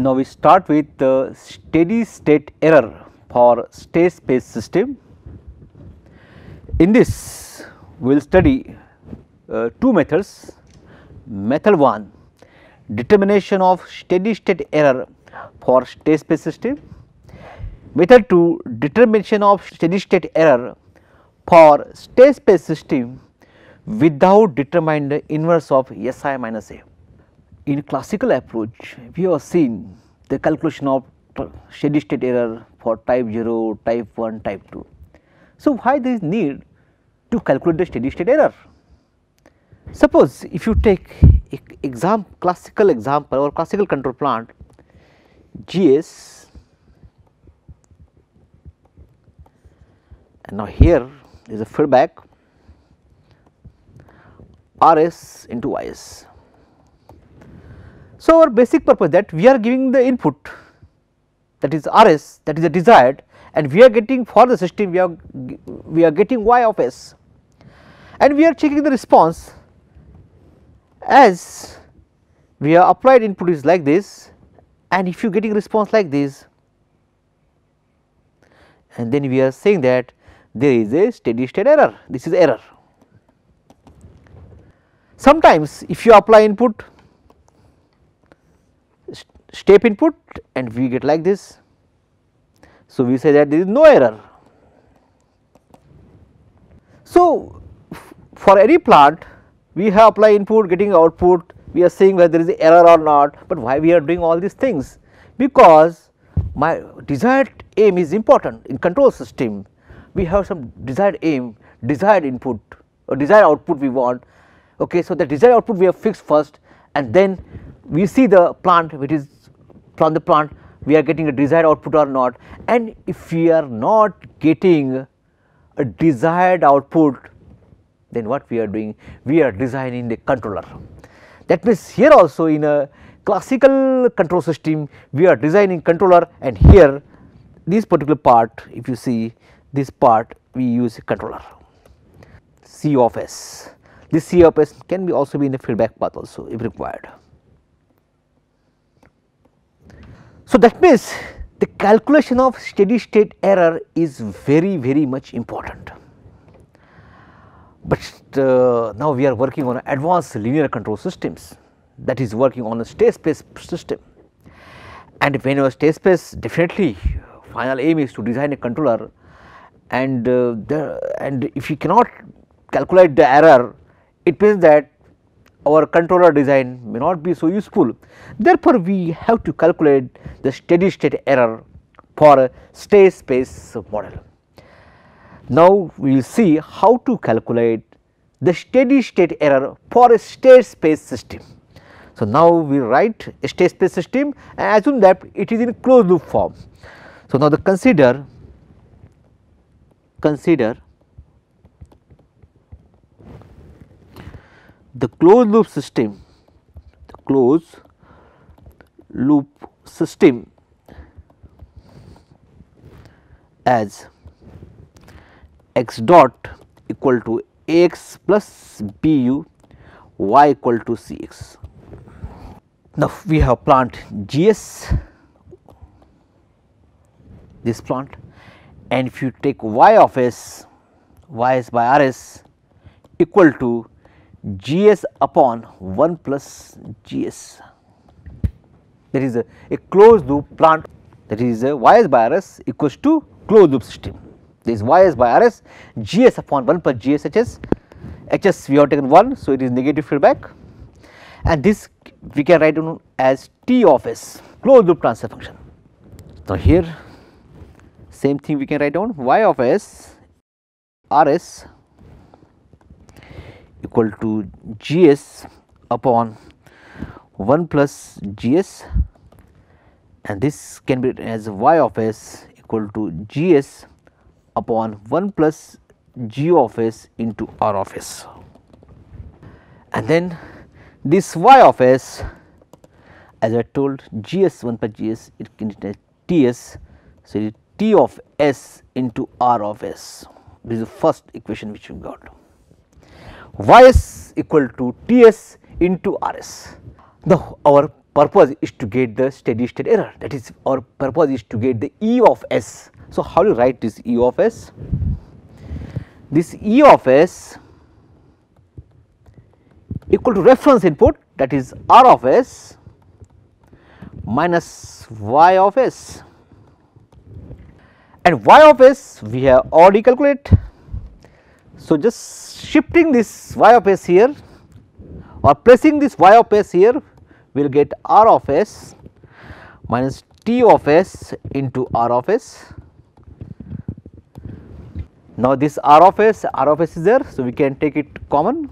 Now, we start with the steady state error for state space system. In this, we will study two methods. Method 1, determination of steady state error for state space system. Method 2, determination of steady state error for state space system without determining the inverse of Si minus A. In classical approach, we have seen the calculation of steady state error for type 0, type 1, type 2. So, why there is need to calculate the steady state error? Suppose if you take classical example or classical control plant GS, and now here is a feedback RS into YS. So, our basic purpose that we are giving the input, that is RS, that is the desired, and we are getting for the system we are getting Y of S, and we are checking the response as we are applied input is like this, and if you getting response like this, and then we are saying that there is a steady state error, this is error. Sometimes if you apply input step input and we get like this, so we say that there is no error. So, for any plant we have apply input getting output, we are saying whether there is error or not, but why we are doing all these things? Because my desired aim is important. In control system we have some desired aim, desired input or desired output we want. Okay, so the desired output we have fixed first, and then we see the plant which is from the plant we are getting a desired output or not, and if we are not getting a desired output, then what we are doing? We are designing the controller. That means here also in a classical control system we are designing controller, and here this particular part, if you see this part, we use a controller C of S. This C of S can be also be in the feedback path also if required. So, that means the calculation of steady state error is very much important. But now we are working on advanced linear control systems, that is working on a state space system, and whenever state space, definitely final aim is to design a controller, and if you cannot calculate the error, it means that our controller design may not be so useful. Therefore, we have to calculate the steady state error for a state space model. Now, we will see how to calculate the steady state error for a state space system. So, now we write a state space system and assume that it is in closed loop form. So, now the consider the closed loop system, as x dot equal to ax plus bu, y equal to cx. Now, we have plant GS, this plant, and if you take y of s, Ys by Rs equal to Gs upon 1 plus Gs. There is a closed loop plant, that is Ys by Rs equals to closed loop system. There is Ys by Rs, Gs upon 1 plus Gs Hs. Hs we have taken 1, so it is negative feedback, and this we can write down as T of S, closed loop transfer function. Now, here same thing we can write down Y of S Rs equal to Gs upon 1 plus Gs, and this can be written as Y of S equal to Gs upon 1 plus G of S into R of S, and then this Y of S, as I told, Gs 1 plus Gs, it can be Ts, so it is T of S into R of S. This is the first equation which we got. Ys equal to Ts into Rs. Now, our purpose is to get the steady state error, that is our purpose is to get the E of S. So, how do you write this E of S? This E of S equal to reference input, that is R of S minus Y of S, and Y of S we have already calculated. So, just shifting this Y of S here or placing this Y of S here, we will get R of S minus T of S into R of S. Now, this R of S is there, so we can take it common,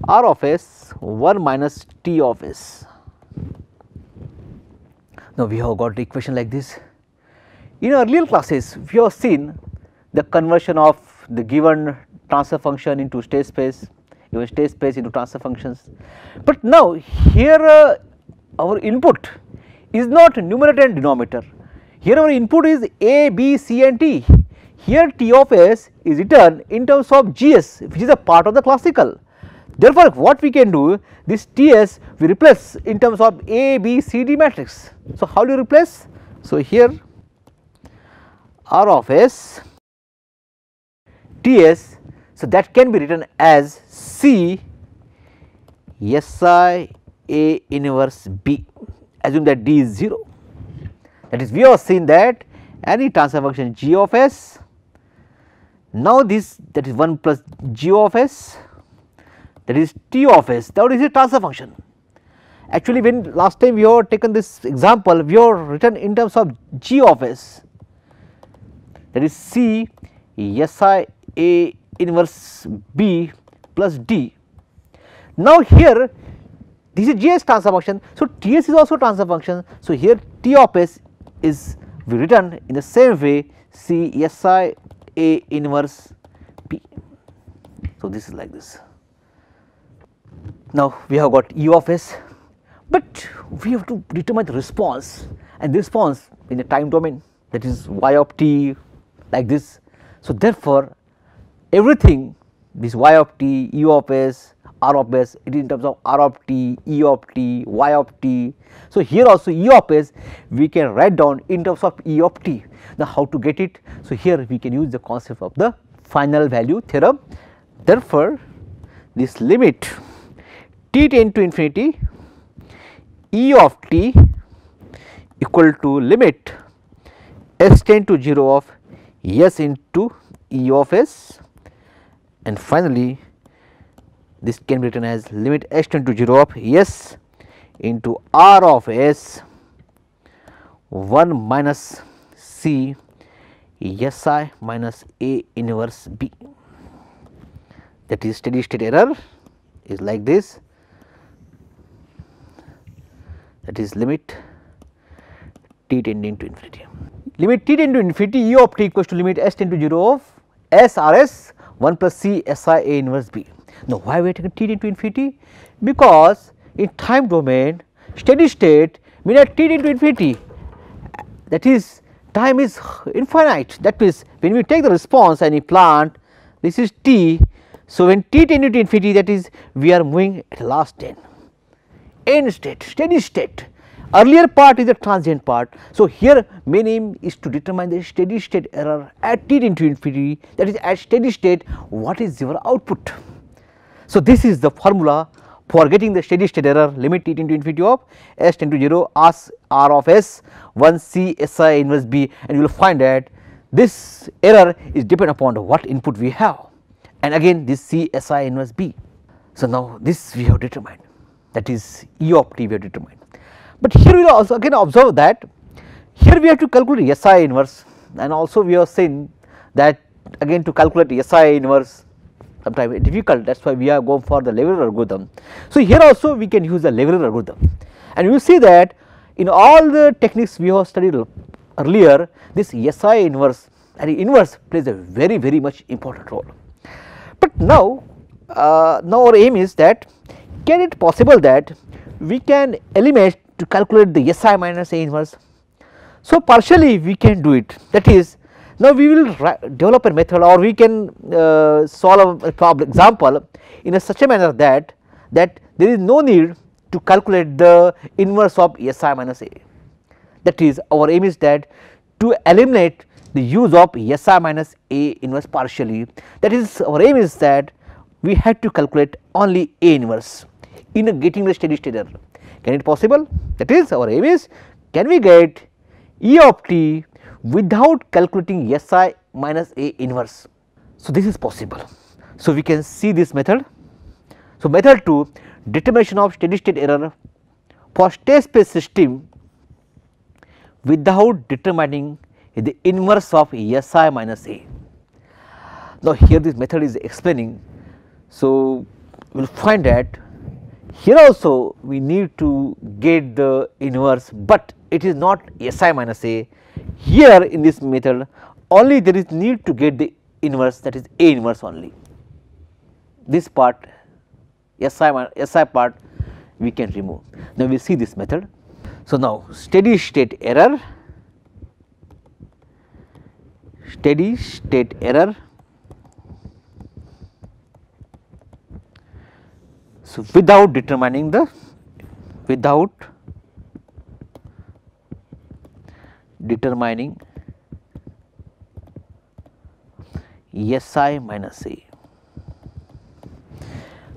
R of S 1 minus T of S. Now, we have got the equation like this. In earlier classes, we have seen the conversion of the given transfer function into state space, even state space into transfer functions. But now, here our input is not numerator and denominator. Here our input is A, B, C and T. Here T of S is written in terms of GS, which is a part of the classical. Therefore, what we can do, this TS we replace in terms of A, B, C, D matrix. So, how do you replace? So, here R of S TS, so that can be written as C SI A inverse B, assume that D is 0. That is, we have seen that any transfer function G of S, now this, that is 1 plus G of S, that is T of S, that is a transfer function. Actually, when last time we have taken this example, we have written in terms of G of S, that is C SI A inverse B plus D. Now, here this is GS transfer function, so TS is also transfer function. So, here T of S is written in the same way, C SI A inverse B. So, this is like this. Now, we have got E of S, but we have to determine the response, and the response in the time domain, that is Y of t like this. So, therefore, everything this Y of t, E of S, R of S, it is in terms of R of t, E of t, Y of t. So, here also E of S we can write down in terms of E of t. Now, how to get it? So, here we can use the concept of the final value theorem. Therefore, this limit t tend to infinity E of t equal to limit s tend to 0 of S into E of S, and finally, this can be written as limit s tend to 0 of S into R of S 1 minus C SI minus A inverse B, that is steady state error is like this, that is limit t tending to infinity. Limit t tend to infinity E of t equals to limit s tend to 0 of S R S 1 plus C SI A inverse B. Now, why we are taking t tend to infinity? Because in time domain steady state mean at t tend to infinity, that is time is infinite, that means when we take the response any plant, this is t. So, when t tend to infinity, that is we are moving at last end state, steady state. Earlier part is the transient part. So, here main aim is to determine the steady state error at t tend to infinity, that is at steady state what is your output. So, this is the formula for getting the steady state error, limit t tend to infinity of s tend to 0 as R of S 1 C SI inverse B, and you will find that this error is depend upon what input we have, and again this C SI inverse B. So, now this we have determined, that is E of t we have determined. But here we will also again observe that here we have to calculate SI inverse, and also we have seen that again to calculate SI inverse sometimes difficult, that is why we are going for the Lagrange algorithm. So, here also we can use the Lagrange algorithm, and you will see that in all the techniques we have studied earlier, this SI inverse and inverse plays a very much important role. But now, now our aim is that can it possible that we can eliminate to calculate the SI minus A inverse. So, partially we can do it, that is now we will develop a method, or we can solve a problem example in a such a manner that there is no need to calculate the inverse of Si minus A. That is, our aim is that to eliminate the use of Si minus A inverse partially. That is, our aim is that we had to calculate only A inverse in getting the steady state error. Can it possible? That is, our aim is, can we get E of t without calculating Si minus A inverse? So, this is possible. So, we can see this method. So, method 2, determination of steady state error for state space system without determining the inverse of Si minus A. Now, here this method is explaining. So, we will find that here also we need to get the inverse, but it is not Si minus A. Here in this method only there is need to get the inverse, that is A inverse only. This part Si part we can remove. Now, we will see this method. So, now steady state error, so without determining the Si minus A.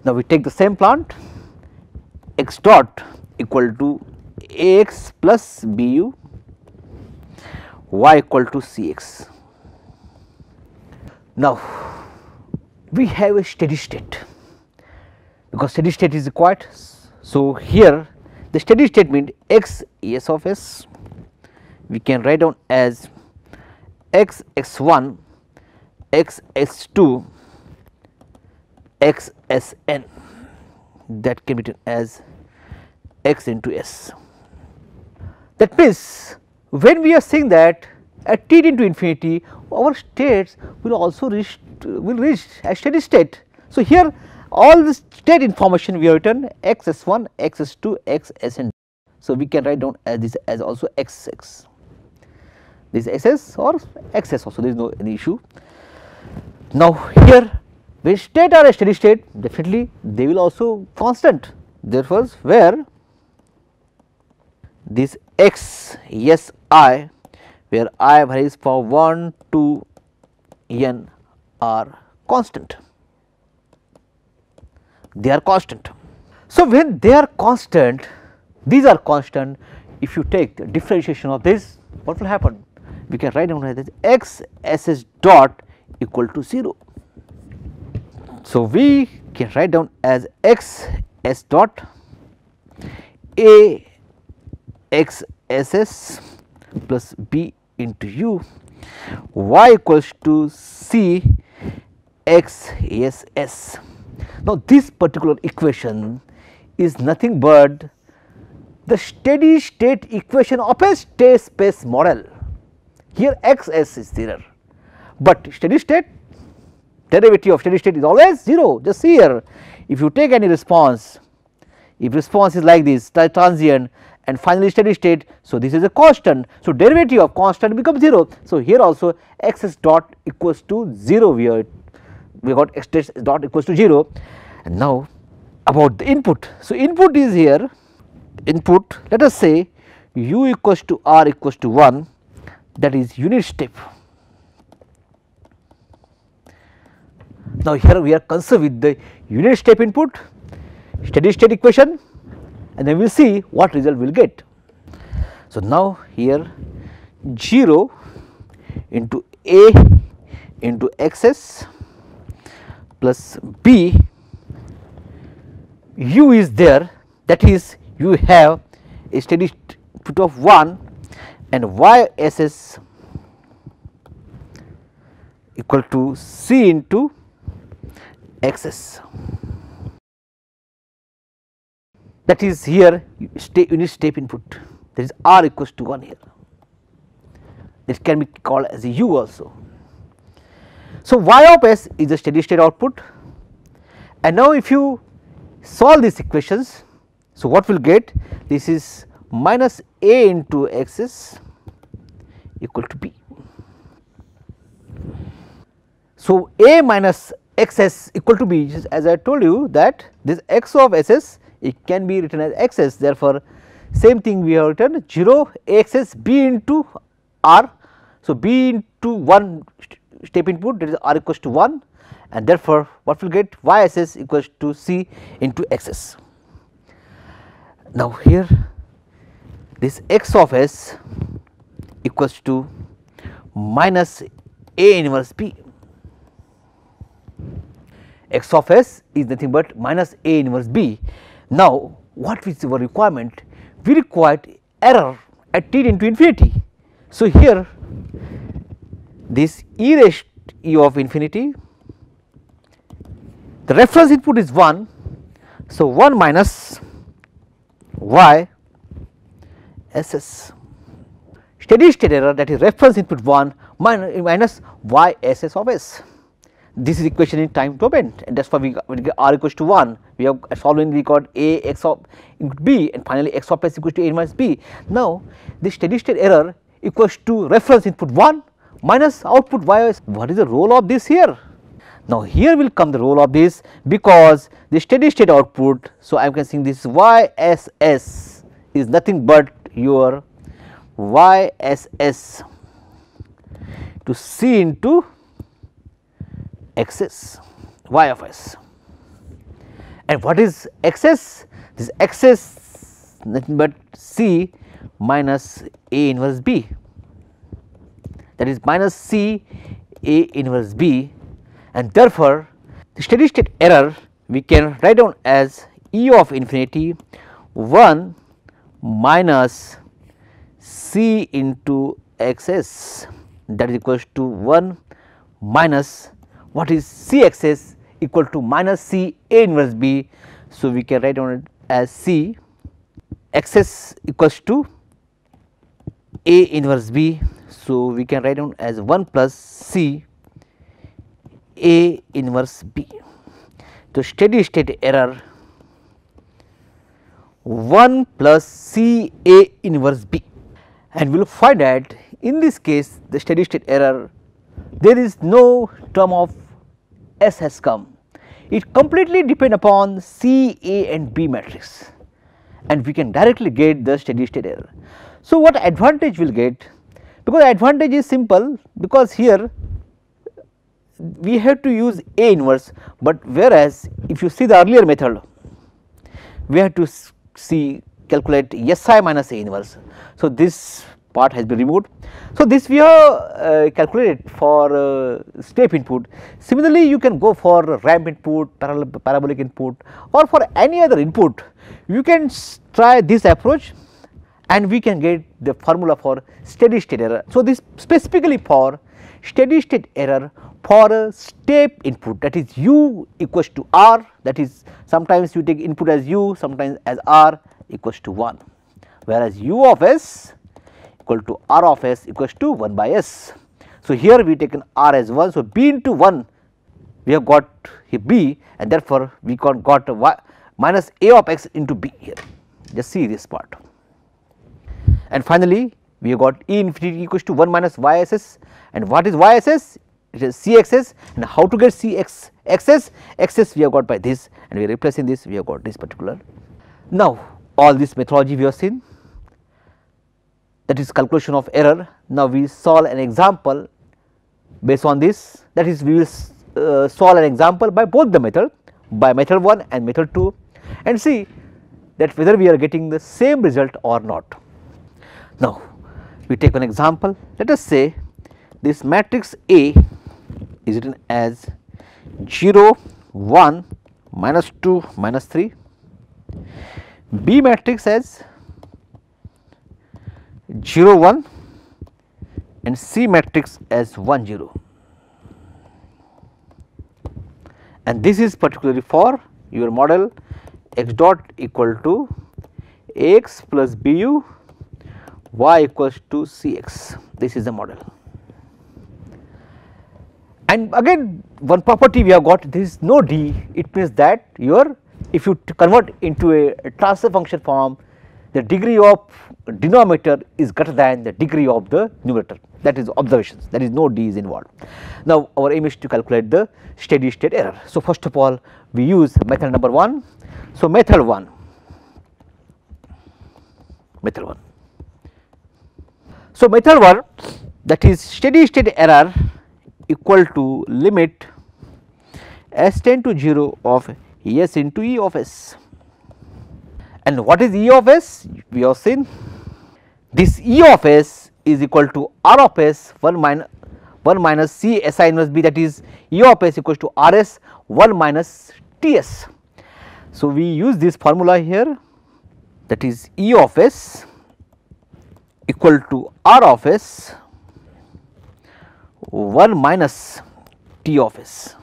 Now, we take the same plant, x dot equal to Ax plus Bu, y equal to Cx. Now, we have a steady state, because steady state is required. So, here the steady state means x S of s, we can write down as x x1, x x2, x Sn, that can be written as x into S. That means, when we are saying that at t into infinity our states will also reach a steady state. So, here all this state information we have written x S1, x S2, x Sn. So, we can write down as this as also xx, this SS or xs also, there is no any issue. Now, here when state are a steady state, definitely they will also constant. Therefore, where this x S I, where I varies for 1 to n are constant, they are constant. So, when they are constant, these are constant, if you take the differentiation of this, what will happen? We can write down as x SS dot equal to 0. So, we can write down as x S dot A x SS plus B into U, y equals to C x S S. Now, this particular equation is nothing but the steady state equation of a state space model. Here x s is there, but steady state derivative of steady state is always 0. Just see here, if you take any response, if response is like this transient and finally steady state, so this is a constant. So, derivative of constant becomes 0. So, here also x s dot equals to 0, we got x dot equals to 0. And now, about the input. So, input is here, input, let us say u equals to r equals to 1, that is unit step. Now, here we are concerned with the unit step input, steady state equation, and then we will see what result we will get. So, now here 0 into A into xs plus B, u is there, that is you have a steady state of 1 and y ss equal to C into xs, that is here unit step input, that is r equals to 1 here, it can be called as a u also. So, y of s is a steady state output, and now if you solve these equations, so what we will get, this is minus a into xs equal to b. So, a minus xs equal to b, as I told you that this x of ss it can be written as xs. Therefore, same thing we have written 0 axs b into r. So, b into 1 step input, that is r equals to 1, and therefore, what will get yss equals to c into xs. Now, here this x of s equals to minus a inverse b. X of s is nothing but minus a inverse b. Now, what is our requirement? We required error at t into infinity. So, here this e raised e of infinity, the reference input is 1. So, 1 minus y ss, steady state error, that is reference input 1 minus y ss of s. This is equation in time domain, and that is why we get r equals to 1. We have solving, we got a x of input b, and finally x of s equals to a minus b. Now, this steady state error equals to reference input 1 minus output y s. What is the role of this here? Now, here will come the role of this, because the steady state output. So, I am saying this yss is nothing but your yss to c into xs y of s. And what is xs? This xs nothing but c minus a inverse b, that is minus c a inverse b, and therefore, the steady state error we can write down as e of infinity 1 minus c into xs, that is equals to 1 minus what is cxs equal to minus c a inverse b. So, we can write down it as c xs equals to a inverse b. So, we can write down as 1 plus c a inverse b. So, steady state error 1 plus c a inverse b, and we will find that in this case the steady state error, there is no term of s has come. It completely depend upon C, A and B matrix, and we can directly get the steady state error. So, what advantage we will get? Because advantage is simple, because here we have to use A inverse, but whereas if you see the earlier method, we have to calculate SI minus A inverse. So, this part has been removed. So, this we have calculated for step input. Similarly, you can go for ramp input, parabolic input, or for any other input. You can try this approach, and we can get the formula for steady state error. So, this specifically for steady state error for a step input, that is u equals to r, that is sometimes you take input as u, sometimes as r equals to 1, whereas u of s equal to r of s equals to 1 by s. So, here we taken r as 1. So, b into 1 we have got here b, and therefore, we got y minus a of x into b here. Just see this part. And finally, we have got E infinity equals to 1 minus yss, and what is yss? It is cxs, and how to get xs we have got by this, and we are replacing this, we have got this particular. Now, all this methodology we have seen, that is calculation of error. Now, we solve an example based on this, that is we will solve an example by both the method, by method 1 and method 2, and see that whether we are getting the same result or not. Now, we take an example. Let us say this matrix A is written as 0 1 minus 2 minus 3, B matrix as 0 1 and C matrix as 1 0, and this is particularly for your model x dot equal to Ax plus Bu, y equals to Cx. This is the model. And again, one property we have got, this is no d, it means that your, if you convert into a transfer function form, the degree of denominator is greater than the degree of the numerator, that is observations, that is no d is involved. Now, our aim is to calculate the steady state error. So, first of all we use method number 1. So, method 1, method 1. So, method 1, that is steady state error equal to limit s tend to 0 of s into E of s. And what is E of s? We have seen this E of s is equal to R of s 1 minus C SI inverse B, that is E of s equals to R s 1 minus T s. So, we use this formula here, that is E of s equal to R of s 1 minus T of s.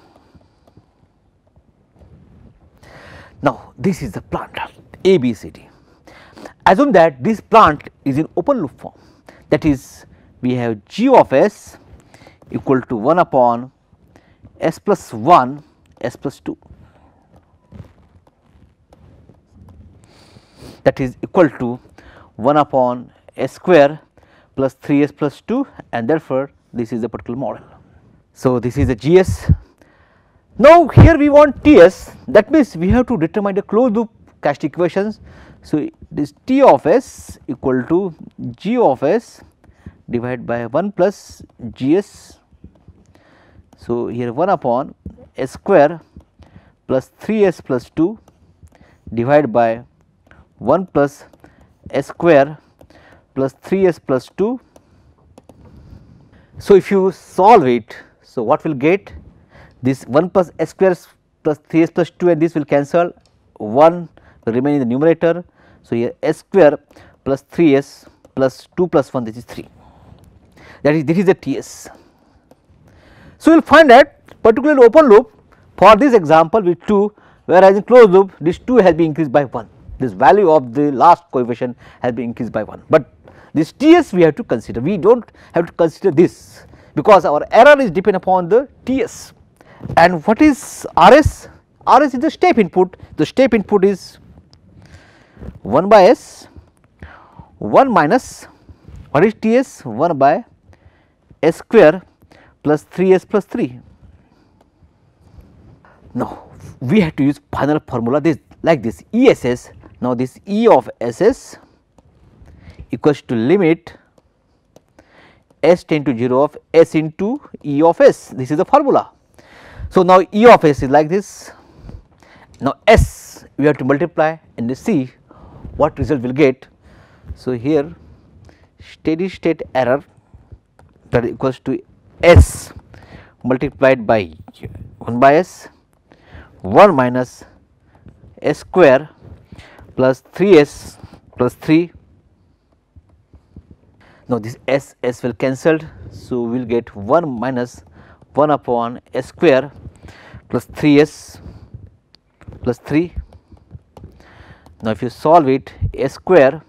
Now, this is the plant A, B, C, D. Assume that this plant is in open loop form, that is we have G of s equal to 1 upon s plus 1 s plus 2, that is equal to 1 upon s square plus 3 s plus 2, and therefore, this is the particular model. So, this is the G s. Now, here we want T s, that means we have to determine the closed loop characteristic equations. So, this T of s equal to G of s divided by 1 plus G s. So, here 1 upon s square plus 3 s plus 2 divided by 1 plus s square plus 3 s plus 2. So, if you solve it, so what will get? This 1 plus s square plus 3 s plus 2 and this will cancel, 1 will remain in the numerator. So, here s square plus 3 s plus 2 plus 1, this is 3, that is this is the T s. So, we will find that particularly open loop for this example with 2, whereas in closed loop this 2 has been increased by 1, this value of the last coefficient has been increased by 1, but this T s we have to consider, we do not have to consider this because our error is depend upon the T s. And what is R s? R s is the step input, the step input is 1 by s 1 minus what is T s? 1 by s square plus 3 s plus 3. Now, we have to use final formula this like this E s s. Now, this E of s s equals to limit s tend to 0 of s into E of s, this is the formula. So, now E of s is like this. Now, s we have to multiply and see what result will get. So, here steady state error, that equals to s multiplied by 1 by s 1 minus s square plus 3 s plus 3. Now, this s will cancelled. So, we will get 1 minus 1 upon s square plus 3 s plus 3. Now, if you solve it, s square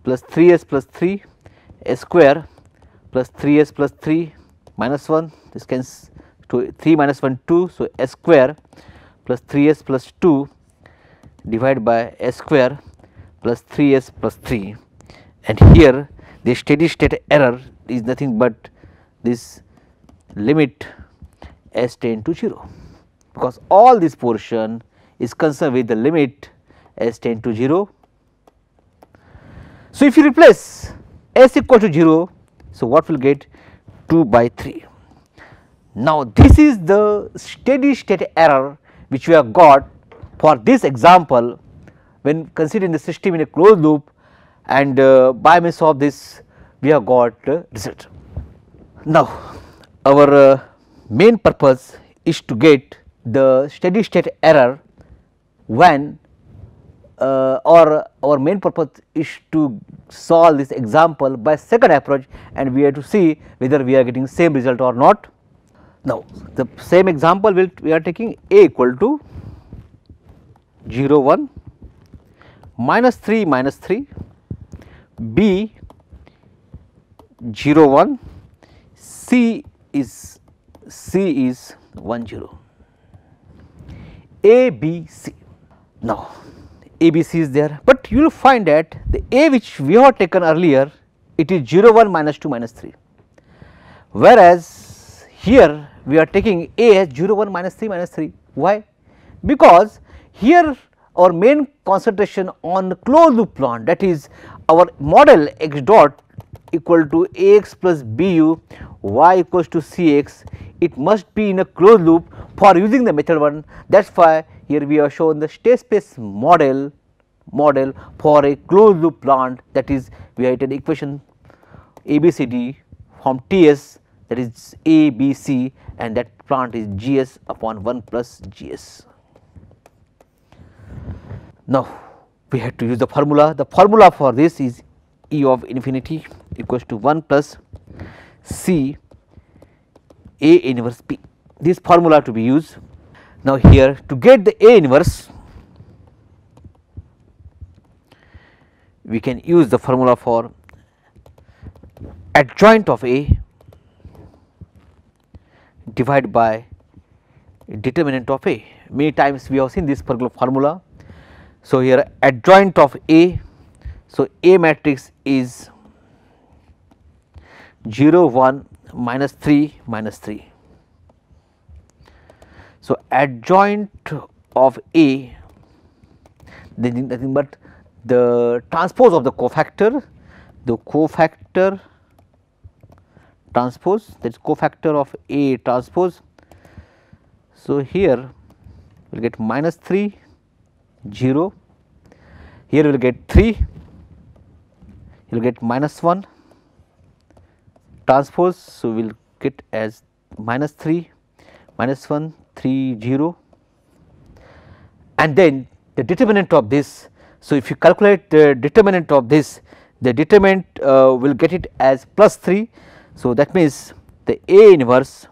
plus 3 s plus 3 s square plus 3 s plus 3 minus 1, this can to 3 minus 1 2. So, s square plus 3 s plus 2 divided by s square plus 3 s plus 3, and here the steady state error is nothing but this limit s tend to 0, because all this portion is concerned with the limit s tend to 0. So, if you replace s equal to 0, so what will get 2 by 3. Now, this is the steady state error which we have got for this example when considering the system in a closed loop, and by means of this we have got result. Now, our main purpose is to get the steady state error when or our main purpose is to solve this example by second approach, and we have to see whether we are getting same result or not. Now, the same example we are taking A equal to 0 1 minus 3 minus 3, B 0 1, C is 1 0, A B C. Now, A B C is there, but you will find that the A which we have taken earlier, it is 0 1 minus 2 minus 3, whereas here we are taking A as 0 1 minus 3 minus 3. Why? Because here our main concentration on the closed loop plant, that is our model x dot equal to ax plus bu y equals to cx, it must be in a closed loop for using the method 1. That is why here we have shown the state space model for a closed loop plant, that is we have written equation ABCD from Ts, that is A, B, C, and that plant is Gs upon 1 plus Gs. Now we have to use the formula for this is E of infinity equals to 1 plus C A inverse B, this formula to be used. Now here to get the A inverse, we can use the formula for adjoint of A divided by determinant of A. Many times we have seen this particular formula. So here adjoint of A, so A matrix is 0 1 minus 3 minus 3. So adjoint of A, then nothing but the transpose of the cofactor, transpose, that is cofactor of A transpose. So here we will get minus 3 0, here we will get 3, you will get minus 1 transpose. So we will get as minus 3 minus 1 3 0, and then the determinant of this. So if you calculate the determinant of this, the determinant will get it as plus 3. So that means the A inverse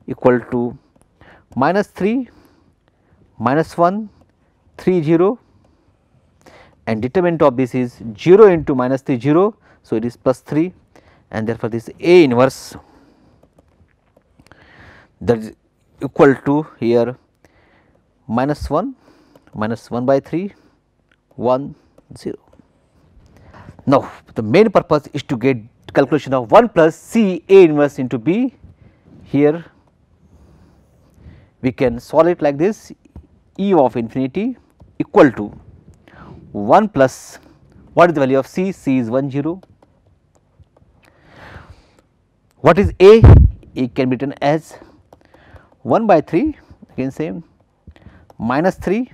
equal to minus 3 minus 1 3 0, and determinant of this is 0 into minus 3 0. So it is plus 3, and therefore this A inverse, that is equal to here minus 1 by 3 1 0. Now the main purpose is to get calculation of 1 plus C A inverse into B. Here we can solve it like this: E of infinity equal to 1 plus, what is the value of C? C is 1 0. What is A? A can be written as 1 by 3, again same, minus 3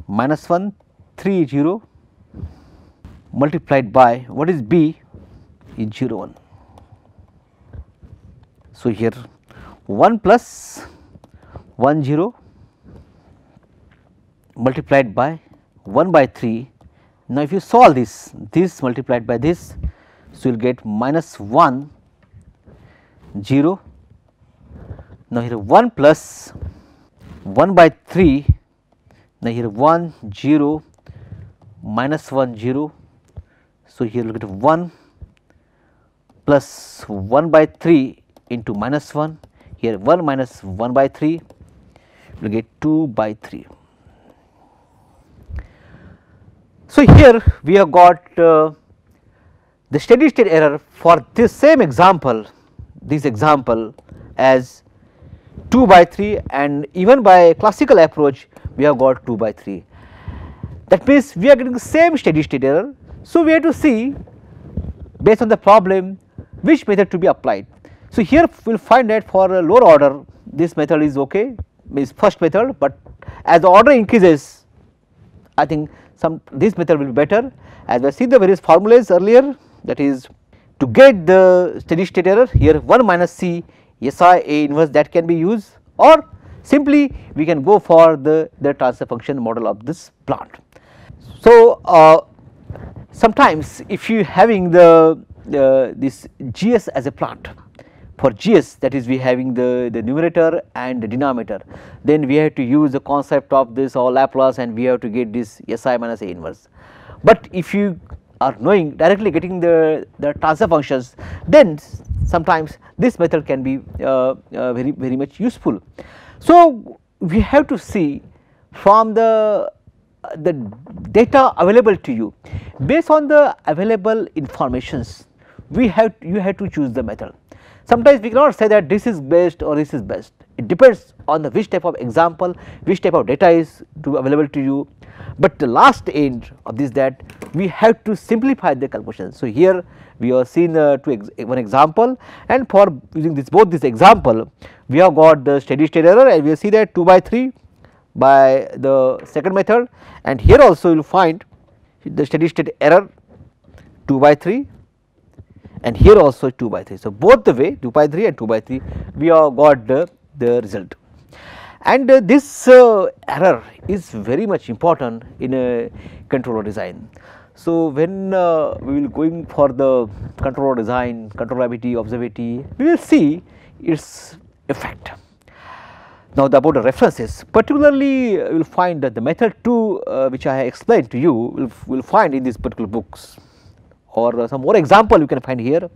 minus 1 3 0 multiplied by, what is B? Is 0 1. So here 1 plus 1 0 multiplied by 1 by 3. Now if you solve this multiplied by this, so you will get minus 1 0. Now here 1 plus 1 by 3, now here 1 0 minus 1 0. So here you will get 1 plus 1 by 3 into minus 1, here 1 minus 1 by 3, you will get 2 by 3. So here we have got the steady state error for this same example, as 2 by 3, and even by classical approach we have got 2 by 3. That means we are getting the same steady state error. So we have to see based on the problem which method to be applied. So here we will find that for a lower order this method is okay, means first method, but as the order increases I think this method will be better. As we have seen the various formulas earlier, that is to get the steady state error, here 1 minus C SI A inverse, that can be used, or simply we can go for the transfer function model of this plant. So sometimes if you having this GS as a plant, for GS, that is we having the numerator and the denominator, then we have to use the concept of this or Laplace, and we have to get this SI minus A inverse. But if you are knowing directly getting the transfer functions, then sometimes this method can be very much useful. So we have to see from the data available to you, based on the available informations, you have to choose the method. Sometimes we cannot say that this is best or this is best. It depends on which type of example, which type of data is available to you. but the last end of this, that we have to simplify the calculation. So, here we have seen one example, and for using both this example, we have got the steady state error, and we will see that 2 by 3 by the second method, and here also you will find the steady state error 2 by 3, and here also 2 by 3. So, both the way 2 by 3 and 2 by 3 we have got the result, and this error is very much important in a controller design. So, when we will going for the controller design, controllability, observability, we will see its effect. Now, about the references, particularly you will find that the method 2 which I explained to you will find in these particular books, or some more example you can find here,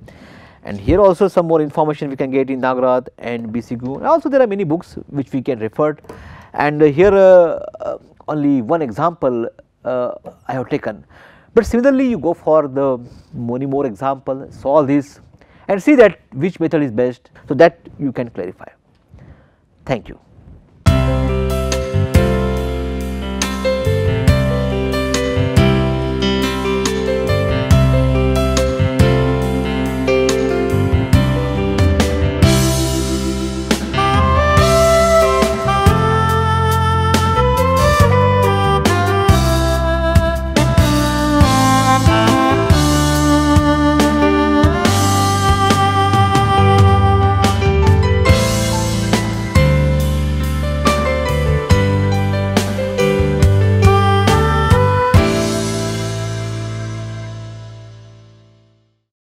and here also some more information we can get in Nagraj and BCG. Also there are many books which we can refer, and here only one example I have taken, but similarly you go for the many more example, solve this and see that which method is best, so that you can clarify. Thank you.